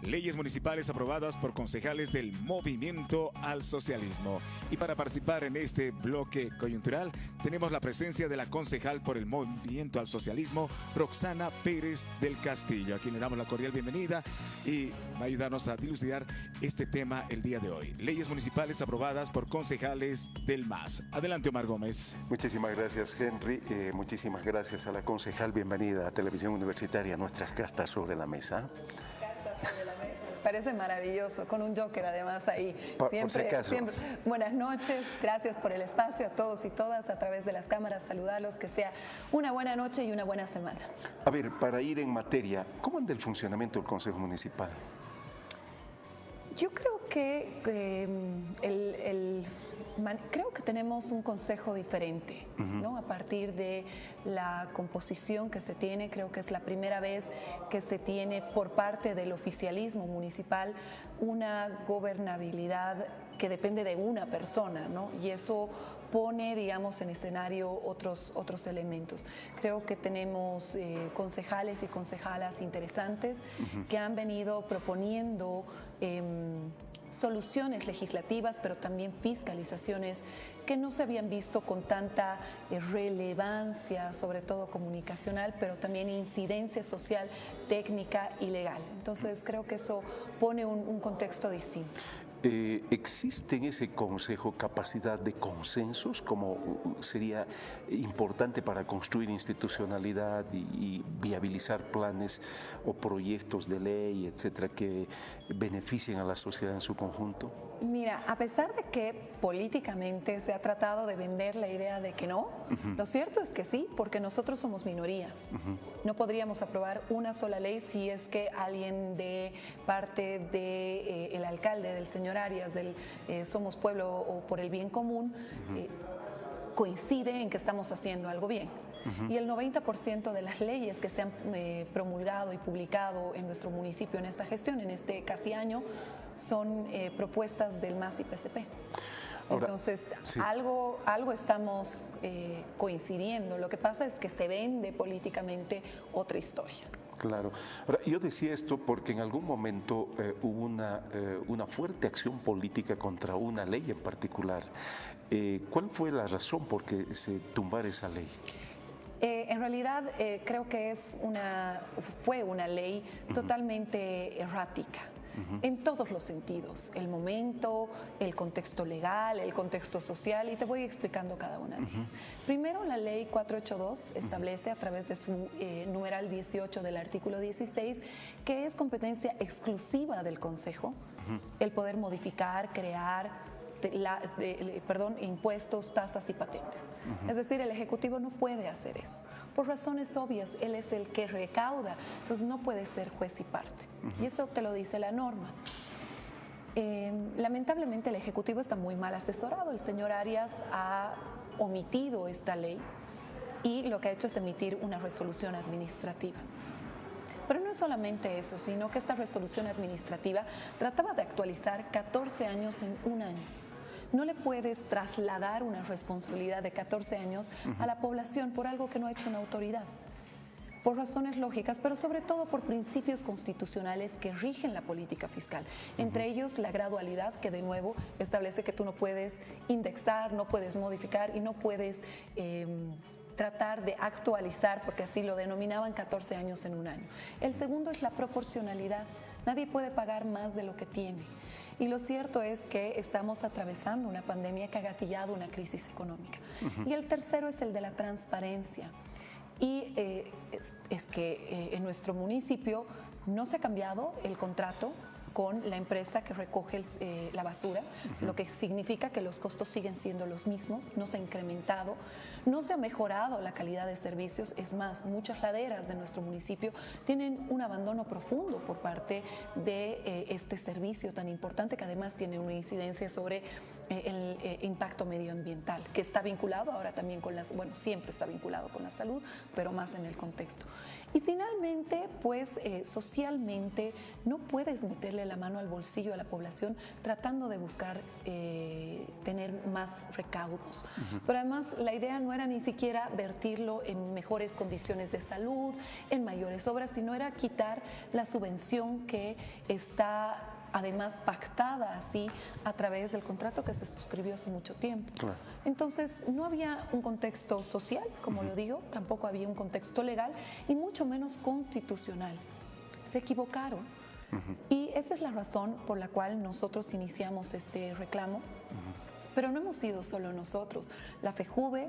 leyes municipales aprobadas por concejales del Movimiento al Socialismo. Y para participar en este bloque coyuntural, tenemos la presencia de la concejal por el Movimiento al Socialismo, Roxana Pérez del Castillo, a quien le damos la cordial bienvenida y va a ayudarnos a dilucidar este tema el día de hoy. Leyes municipales aprobadas por concejales del MAS. Adelante, Omar Gómez. Muchísimas gracias, Henry. Muchísimas gracias a la concejal. Bienvenida a Televisión Universitaria, nuestras cartas sobre la mesa. Cartas sobre la mesa. Parece maravilloso, con un joker además ahí. Por si acaso. Siempre. Buenas noches, gracias por el espacio a todos y todas a través de las cámaras, saludarlos, que sea una buena noche y una buena semana. A ver, para ir en materia, ¿cómo anda el funcionamiento del Consejo Municipal? Yo creo que creo que tenemos un consejo diferente, ¿no? A partir de la composición que se tiene, creo que es la primera vez que se tiene por parte del oficialismo municipal una gobernabilidad que depende de una persona, ¿no? Y eso pone, digamos, en escenario otros elementos. Creo que tenemos concejales y concejalas interesantes que han venido proponiendo soluciones legislativas, pero también fiscalizaciones que no se habían visto con tanta relevancia, sobre todo comunicacional, pero también incidencia social, técnica y legal. Entonces creo que eso pone un contexto distinto. ¿Existe en ese consejo capacidad de consensos, como sería importante para construir institucionalidad y viabilizar planes o proyectos de ley, etcétera, que beneficien a la sociedad en su conjunto? Mira, a pesar de que políticamente se ha tratado de vender la idea de que no, lo cierto es que sí, porque nosotros somos minoría. No podríamos aprobar una sola ley si es que alguien de parte del alcalde, del señor Arias, del Somos Pueblo o por el Bien Común, coincide en que estamos haciendo algo bien. Y el 90% de las leyes que se han promulgado y publicado en nuestro municipio en esta gestión, en este casi año, son propuestas del MAS y PCP. Ahora, entonces, sí, algo estamos coincidiendo. Lo que pasa es que se vende políticamente otra historia. Claro. Ahora, yo decía esto porque en algún momento hubo una fuerte acción política contra una ley en particular. ¿Cuál fue la razón por que se tumbara esa ley? En realidad creo que fue una ley totalmente errática. En todos los sentidos, el momento, el contexto legal, el contexto social, y te voy explicando cada una de ellas. Primero, la ley 482 establece a través de su numeral 18 del artículo 16 que es competencia exclusiva del Consejo el poder modificar, crear, impuestos, tasas y patentes. Es decir, el Ejecutivo no puede hacer eso. Por razones obvias, él es el que recauda, entonces no puede ser juez y parte. Y eso te lo dice la norma. Lamentablemente el Ejecutivo está muy mal asesorado. El señor Arias ha omitido esta ley y lo que ha hecho es emitir una resolución administrativa. Pero no es solamente eso, sino que esta resolución administrativa trataba de actualizar 14 años en un año. No le puedes trasladar una responsabilidad de 14 años a la población por algo que no ha hecho una autoridad. Por razones lógicas, pero sobre todo por principios constitucionales que rigen la política fiscal. Entre ellos, la gradualidad, que de nuevo establece que tú no puedes indexar, no puedes modificar y no puedes tratar de actualizar, porque así lo denominaban, 14 años en un año. El segundo es la proporcionalidad. Nadie puede pagar más de lo que tiene. Y lo cierto es que estamos atravesando una pandemia que ha gatillado una crisis económica. Y el tercero es el de la transparencia. Y es que en nuestro municipio no se ha cambiado el contrato con la empresa que recoge la basura, lo que significa que los costos siguen siendo los mismos, no se ha incrementado, no se ha mejorado la calidad de servicios. Es más, muchas laderas de nuestro municipio tienen un abandono profundo por parte de este servicio tan importante, que además tiene una incidencia sobre el impacto medioambiental, que está vinculado ahora también con siempre está vinculado con la salud, pero más en el contexto. Y finalmente, pues socialmente no puedes meterle la mano al bolsillo a la población tratando de buscar tener más recaudos. Pero además la idea no no era ni siquiera vertirlo en mejores condiciones de salud, en mayores obras, sino era quitar la subvención que está además pactada así a través del contrato que se suscribió hace mucho tiempo. Claro. Entonces, no había un contexto social, como lo digo, tampoco había un contexto legal y mucho menos constitucional. Se equivocaron. Y esa es la razón por la cual nosotros iniciamos este reclamo. Pero no hemos sido solo nosotros. La FEJUVE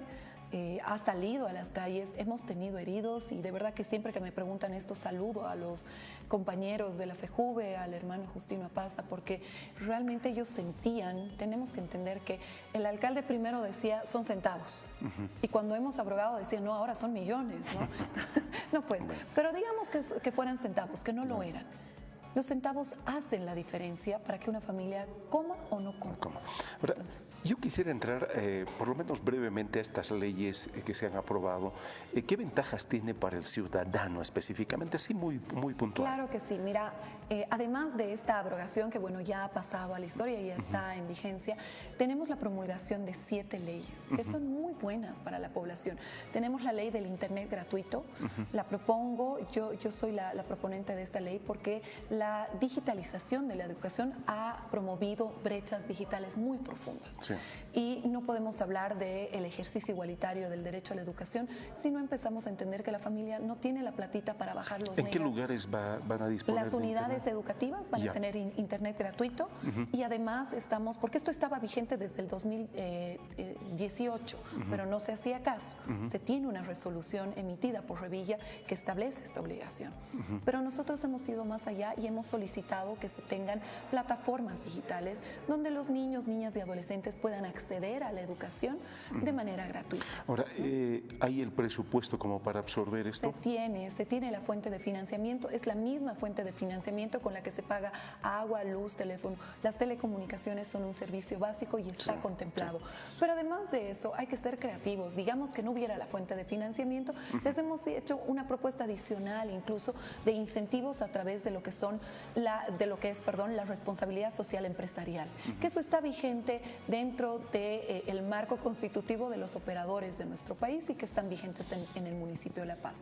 ha salido a las calles, hemos tenido heridos y de verdad que siempre que me preguntan esto saludo a los compañeros de la FEJUVE, al hermano Justino Apaza, porque realmente ellos sentían, tenemos que entender que el alcalde primero decía son centavos y cuando hemos abrogado decía no, ahora son millones, ¿no? No pues, pero digamos que fueran centavos, que no lo eran. Los centavos hacen la diferencia para que una familia coma o no coma. Ahora, yo quisiera entrar, por lo menos brevemente, a estas leyes que se han aprobado. ¿Qué ventajas tiene para el ciudadano específicamente? Así muy puntual. Claro que sí. Mira, además de esta abrogación que bueno ya ha pasado a la historia y ya está en vigencia, tenemos la promulgación de 7 leyes que son muy buenas para la población. Tenemos la ley del Internet gratuito. La propongo, yo soy la proponente de esta ley porque la digitalización de la educación ha promovido brechas digitales muy profundas. Sí. Y no podemos hablar del ejercicio igualitario del derecho a la educación si no empezamos a entender que la familia no tiene la platita para bajar los megas. ¿En qué lugares van a disponer? Las unidades educativas van a tener internet gratuito y además estamos, porque esto estaba vigente desde el 2018, pero no se hacía caso. Se tiene una resolución emitida por Revilla que establece esta obligación. Pero nosotros hemos ido más allá y hemos solicitado que se tengan plataformas digitales donde los niños, niñas y adolescentes puedan acceder a la educación de manera gratuita. Ahora, ¿hay el presupuesto como para absorber esto? Se tiene la fuente de financiamiento, es la misma fuente de financiamiento con la que se paga agua, luz, teléfono. Las telecomunicaciones son un servicio básico y está contemplado. Pero además de eso, hay que ser creativos. Digamos que no hubiera la fuente de financiamiento, les hemos hecho una propuesta adicional incluso de incentivos a través de lo que es la responsabilidad social empresarial, que eso está vigente dentro del marco constitutivo de los operadores de nuestro país y que están vigentes en el municipio de La Paz.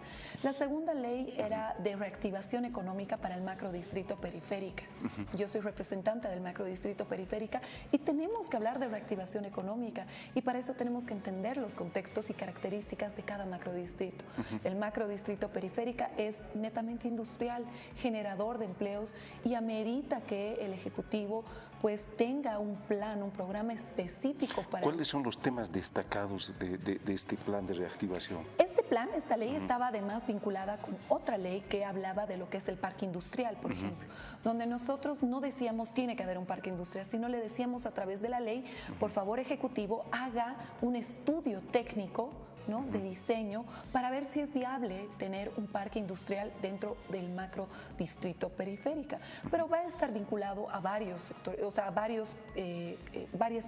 La segunda ley era de reactivación económica para el macrodistrito periférica. Yo soy representante del macrodistrito periférica y tenemos que hablar de reactivación económica y para eso tenemos que entender los contextos y características de cada macrodistrito. El macrodistrito periférica es netamente industrial, generador de empleos y amerita que el Ejecutivo pues tenga un plan, un programa específico para... ¿Cuáles son los temas destacados de este plan de reactivación? Este plan, esta ley estaba además vinculada con otra ley que hablaba de lo que es el parque industrial, por ejemplo, donde nosotros no decíamos tiene que haber un parque industrial, sino le decíamos a través de la ley, por favor Ejecutivo, haga un estudio técnico, ¿no?, de diseño para ver si es viable tener un parque industrial dentro del macro distrito periférica. Pero va a estar vinculado a varios sectores, o sea, a varias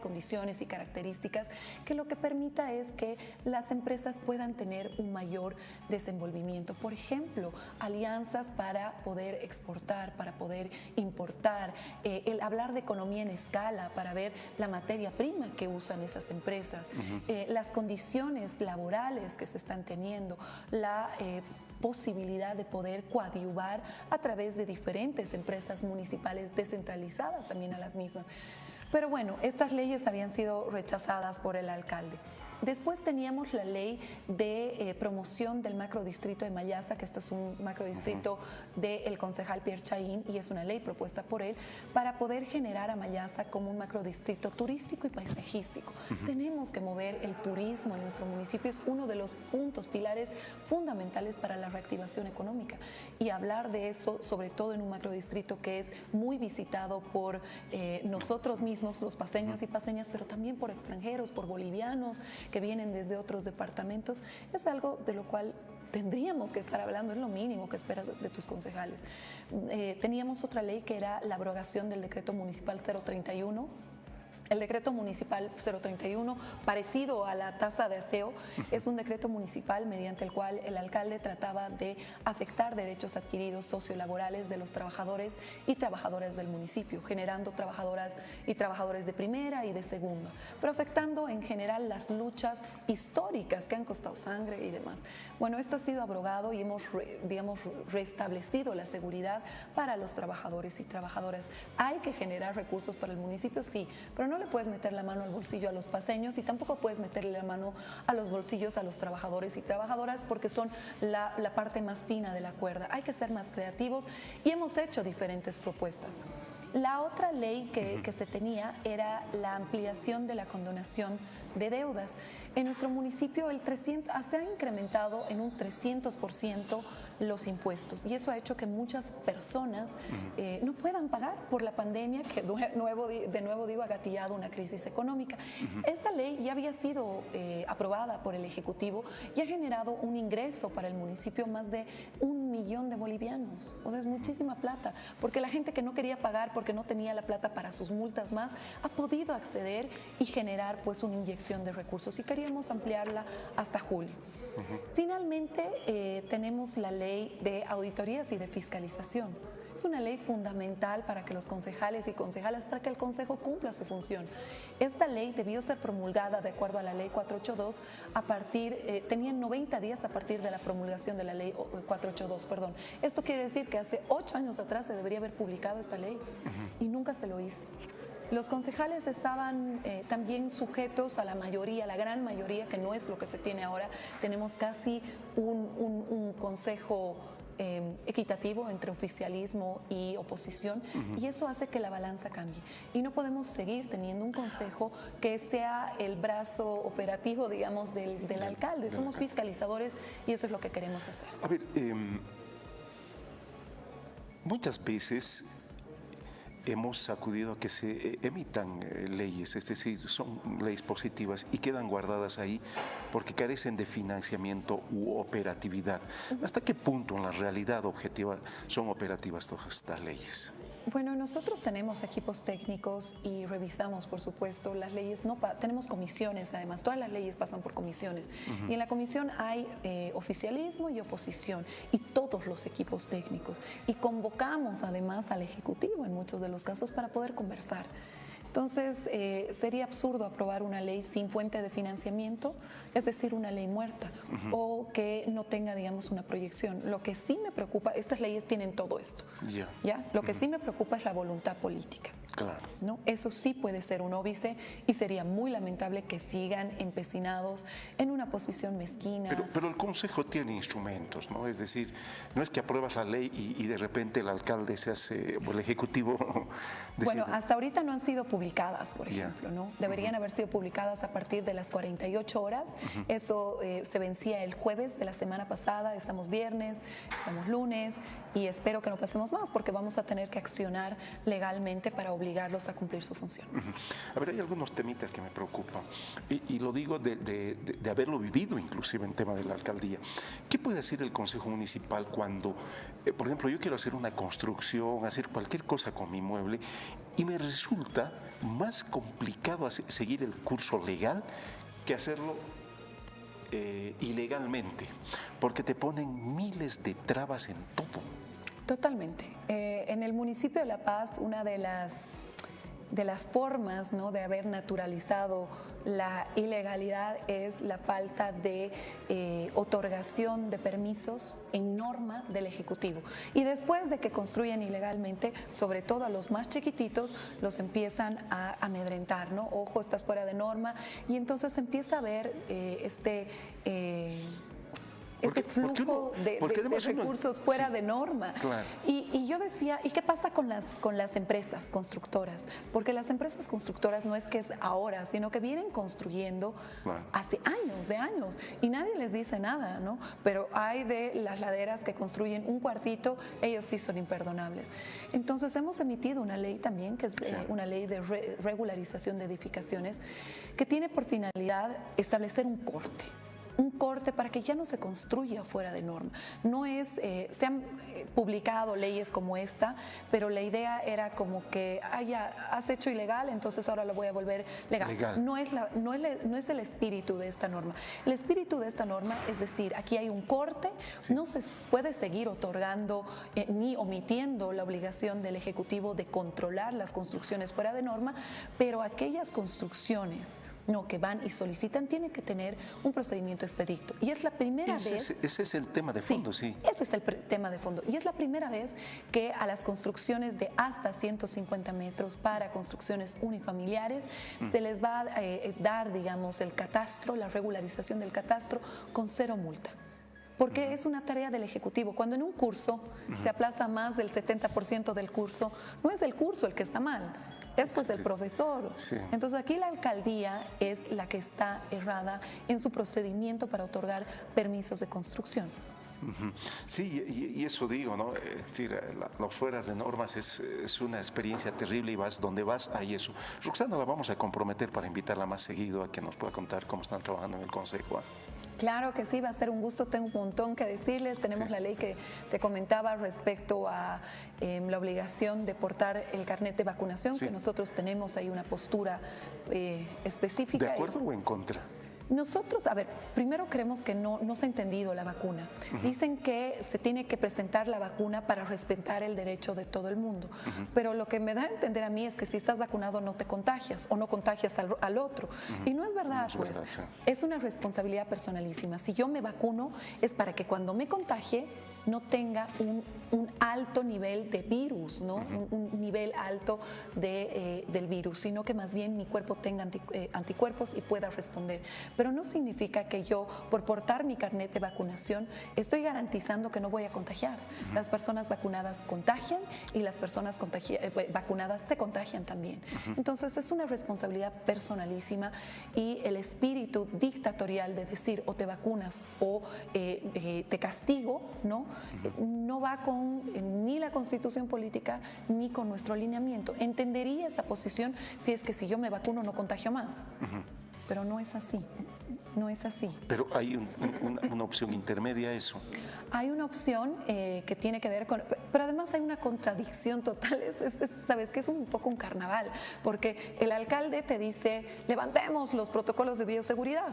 condiciones y características que lo que permita es que las empresas puedan tener un mayor desenvolvimiento. Por ejemplo, alianzas para poder exportar, para poder importar, el hablar de economía en escala para ver la materia prima que usan esas empresas, las condiciones laborales que se están teniendo, la posibilidad de poder coadyuvar a través de diferentes empresas municipales descentralizadas también a las mismas. Pero bueno, estas leyes habían sido rechazadas por el alcalde. Después teníamos la ley de promoción del macrodistrito de Mayasa, que esto es un macrodistrito del concejal Pierre Chaín y es una ley propuesta por él para poder generar a Mayasa como un macrodistrito turístico y paisajístico. Tenemos que mover el turismo en nuestro municipio, es uno de los puntos, pilares fundamentales para la reactivación económica. Y hablar de eso, sobre todo en un macrodistrito que es muy visitado por nosotros mismos, los paseños y paseñas, pero también por extranjeros, por bolivianos, que vienen desde otros departamentos, es algo de lo cual tendríamos que estar hablando, es lo mínimo que esperas de tus concejales. Teníamos otra ley que era la abrogación del decreto municipal 031, El decreto municipal 031, parecido a la tasa de aseo, es un decreto municipal mediante el cual el alcalde trataba de afectar derechos adquiridos sociolaborales de los trabajadores y trabajadoras del municipio, generando trabajadoras y trabajadores de primera y de segunda, pero afectando en general las luchas históricas que han costado sangre y demás. Bueno, esto ha sido abrogado y hemos, restablecido la seguridad para los trabajadores y trabajadoras. Hay que generar recursos para el municipio, sí, pero no le puedes meter la mano al bolsillo a los paseños y tampoco puedes meterle la mano a los bolsillos a los trabajadores y trabajadoras porque son la parte más fina de la cuerda. Hay que ser más creativos y hemos hecho diferentes propuestas. La otra ley que se tenía era la ampliación de la condonación de deudas. En nuestro municipio se ha incrementado en un 300% los impuestos y eso ha hecho que muchas personas no puedan pagar por la pandemia que de nuevo digo ha gatillado una crisis económica. Esta ley ya había sido aprobada por el Ejecutivo y ha generado un ingreso para el municipio más de 1 millón de bolivianos. O sea, es muchísima plata, porque la gente que no quería pagar porque no tenía la plata para sus multas más, ha podido acceder y generar pues una inyección de recursos y queríamos ampliarla hasta julio. Finalmente tenemos la ley de auditorías y de fiscalización. Es una ley fundamental para que los concejales y concejalas, para que el consejo cumpla su función. Esta ley debió ser promulgada de acuerdo a la ley 482 tenían 90 días a partir de la promulgación de la ley 482, perdón. Esto quiere decir que hace 8 años atrás se debería haber publicado esta ley y nunca se lo hizo. Los concejales estaban también sujetos a la mayoría, la gran mayoría, que no es lo que se tiene ahora. Tenemos casi un consejo equitativo entre oficialismo y oposición y eso hace que la balanza cambie. Y no podemos seguir teniendo un consejo que sea el brazo operativo, digamos, del alcalde. Somos fiscalizadores y eso es lo que queremos hacer. A ver, muchas veces hemos acudido a que se emitan leyes, es decir, son leyes positivas y quedan guardadas ahí porque carecen de financiamiento u operatividad. ¿Hasta qué punto en la realidad objetiva son operativas todas estas leyes? Bueno, nosotros tenemos equipos técnicos y revisamos, por supuesto, las leyes. Tenemos comisiones, además, todas las leyes pasan por comisiones. Y en la comisión hay oficialismo y oposición y todos los equipos técnicos. Y convocamos, además, al Ejecutivo en muchos de los casos para poder conversar. Entonces, sería absurdo aprobar una ley sin fuente de financiamiento, es decir, una ley muerta, o que no tenga, digamos, una proyección. Lo que sí me preocupa, estas leyes tienen todo esto, ¿ya? Lo que sí me preocupa es la voluntad política. Claro. ¿No? Eso sí puede ser un óbice y sería muy lamentable que sigan empecinados en una posición mezquina. Pero el Consejo tiene instrumentos, ¿no? Es decir, no es que apruebas la ley y de repente el alcalde se hace, o el Ejecutivo decide. Bueno, hasta ahorita no han sido publicadas, por ejemplo, ¿no? Deberían haber sido publicadas a partir de las 48 horas. Eso se vencía el jueves de la semana pasada, estamos viernes, estamos lunes y espero que no pasemos más porque vamos a tener que accionar legalmente para obligarlos a cumplir su función. A ver, hay algunos temitas que me preocupan y lo digo de haberlo vivido inclusive en tema de la alcaldía. ¿Qué puede hacer el Consejo Municipal cuando, por ejemplo, yo quiero hacer una construcción, hacer cualquier cosa con mi inmueble y me resulta más complicado seguir el curso legal que hacerlo ilegalmente, porque te ponen miles de trabas en todo? Totalmente. En el municipio de La Paz, una de las formas, ¿no?, de haber naturalizado la ilegalidad es la falta de otorgación de permisos en norma del Ejecutivo. Y después de que construyen ilegalmente, sobre todo a los más chiquititos, los empiezan a amedrentar, ¿no? Ojo, estás fuera de norma. Y entonces empieza a ver este flujo de recursos fuera de norma. Claro. Y yo decía, ¿y qué pasa con las empresas constructoras? Porque las empresas constructoras no es que es ahora, sino que vienen construyendo hace años, y nadie les dice nada, ¿no? Pero hay de las laderas que construyen un cuartito, ellos sí son imperdonables. Entonces hemos emitido una ley también, que es una ley de regularización de edificaciones, que tiene por finalidad establecer un un corte para que ya no se construya fuera de norma. No es, se han publicado leyes como esta, pero la idea era como que ya has hecho ilegal, entonces ahora lo voy a volver legal. No es el espíritu de esta norma. El espíritu de esta norma es decir, aquí hay un corte, no se puede seguir otorgando ni omitiendo la obligación del Ejecutivo de controlar las construcciones fuera de norma, pero aquellas construcciones que van y solicitan tienen que tener un procedimiento expedito. Y es la primera vez... Ese es el tema de fondo, sí. Ese es el tema de fondo. Y es la primera vez que a las construcciones de hasta 150 metros para construcciones unifamiliares se les va a dar, digamos, el catastro, la regularización del catastro con 0 multa. Porque es una tarea del Ejecutivo. Cuando en un curso se aplaza más del 70% del curso, no es el curso el que está mal, es pues el profesor. Sí. Entonces aquí la alcaldía es la que está errada en su procedimiento para otorgar permisos de construcción. Sí, y eso digo, ¿no? Es decir, lo fuera de normas es una experiencia terrible y vas donde vas, hay eso. Roxana, la vamos a comprometer para invitarla más seguido a que nos pueda contar cómo están trabajando en el Consejo. Claro que sí, va a ser un gusto, tengo un montón que decirles. Tenemos la ley que te comentaba respecto a la obligación de portar el carnet de vacunación, que nosotros tenemos ahí una postura específica. ¿De acuerdo o en contra? Nosotros, a ver, primero creemos que no se ha entendido la vacuna. Dicen que se tiene que presentar la vacuna para respetar el derecho de todo el mundo. Pero lo que me da a entender a mí es que si estás vacunado no te contagias o no contagias al otro. Y no es verdad, pues. Es una responsabilidad personalísima. Si yo me vacuno es para que cuando me contagie no tenga un alto nivel de virus, ¿no? Un nivel alto del virus, sino que más bien mi cuerpo tenga anticuerpos y pueda responder. Pero no significa que yo, por portar mi carnet de vacunación, estoy garantizando que no voy a contagiar. Las personas vacunadas contagian y las personas vacunadas se contagian también. Entonces es una responsabilidad personalísima y el espíritu dictatorial de decir o te vacunas o te castigo, no va con ni la Constitución política ni con nuestro lineamiento. Entendería esa posición si es que si yo me vacuno no contagio más. Pero no es así, no es así. Pero hay una opción intermedia a eso. Hay una opción que tiene que ver con... Pero además hay una contradicción total, sabes que es un poco un carnaval, porque el alcalde te dice, levantemos los protocolos de bioseguridad.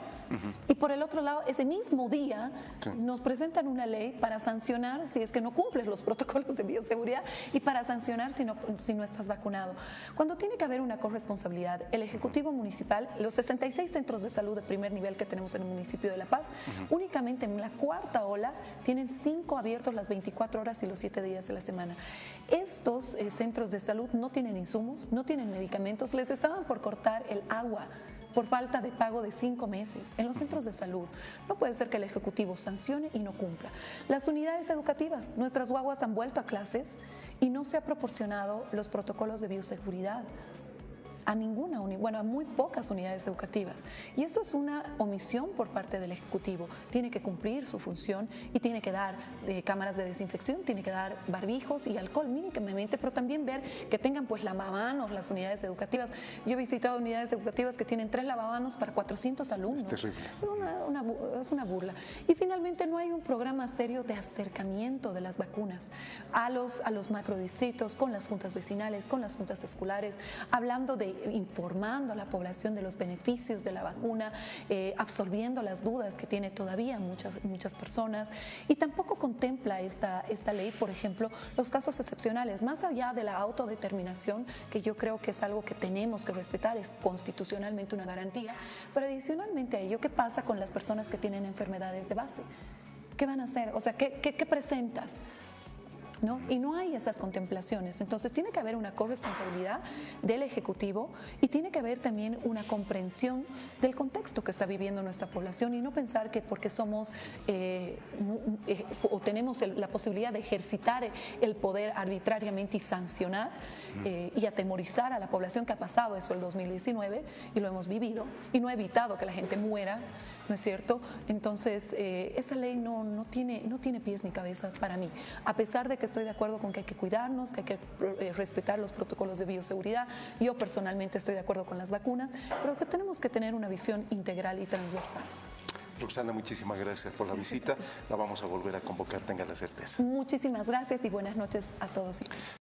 Y por el otro lado, ese mismo día nos presentan una ley para sancionar si es que no cumples los protocolos de bioseguridad y para sancionar si no estás vacunado. Cuando tiene que haber una corresponsabilidad, el Ejecutivo Municipal, los 66 centros de salud de primer nivel que tenemos en el municipio de La Paz, únicamente en la cuarta ola tienen 5 abiertos las 24 horas y los 7 días de la semana. Estos centros de salud no tienen insumos, no tienen medicamentos, les estaban por cortar el agua por falta de pago de 5 meses en los centros de salud. No puede ser que el Ejecutivo sancione y no cumpla. Las unidades educativas, nuestras guaguas han vuelto a clases y no se ha proporcionado los protocolos de bioseguridad a a muy pocas unidades educativas. Y esto es una omisión por parte del Ejecutivo. Tiene que cumplir su función y tiene que dar cámaras de desinfección, tiene que dar barbijos y alcohol mínimamente, pero también ver que tengan pues lavamanos las unidades educativas. Yo he visitado unidades educativas que tienen 3 lavamanos para 400 alumnos. Es terrible. Es una burla. Y finalmente no hay un programa serio de acercamiento de las vacunas a los macrodistritos, con las juntas vecinales, con las juntas escolares, informando a la población de los beneficios de la vacuna, absorbiendo las dudas que tiene todavía muchas personas, y tampoco contempla esta ley, por ejemplo, los casos excepcionales, más allá de la autodeterminación, que yo creo que es algo que tenemos que respetar, es constitucionalmente una garantía, pero adicionalmente a ello, ¿qué pasa con las personas que tienen enfermedades de base? ¿Qué van a hacer? O sea, ¿qué presentas? ¿No? Y no hay esas contemplaciones. Entonces tiene que haber una corresponsabilidad del Ejecutivo y tiene que haber también una comprensión del contexto que está viviendo nuestra población y no pensar que porque somos o tenemos la posibilidad de ejercitar el poder arbitrariamente y sancionar y atemorizar a la población, que ha pasado eso el 2019 y lo hemos vivido y no ha evitado que la gente muera, ¿no es cierto? Entonces, esa ley no tiene pies ni cabeza para mí, a pesar de que estoy de acuerdo con que hay que cuidarnos, que hay que respetar los protocolos de bioseguridad. Yo personalmente estoy de acuerdo con las vacunas, pero que tenemos que tener una visión integral y transversal. Roxana, muchísimas gracias por la visita. La vamos a volver a convocar, tenga la certeza. Muchísimas gracias y buenas noches a todos.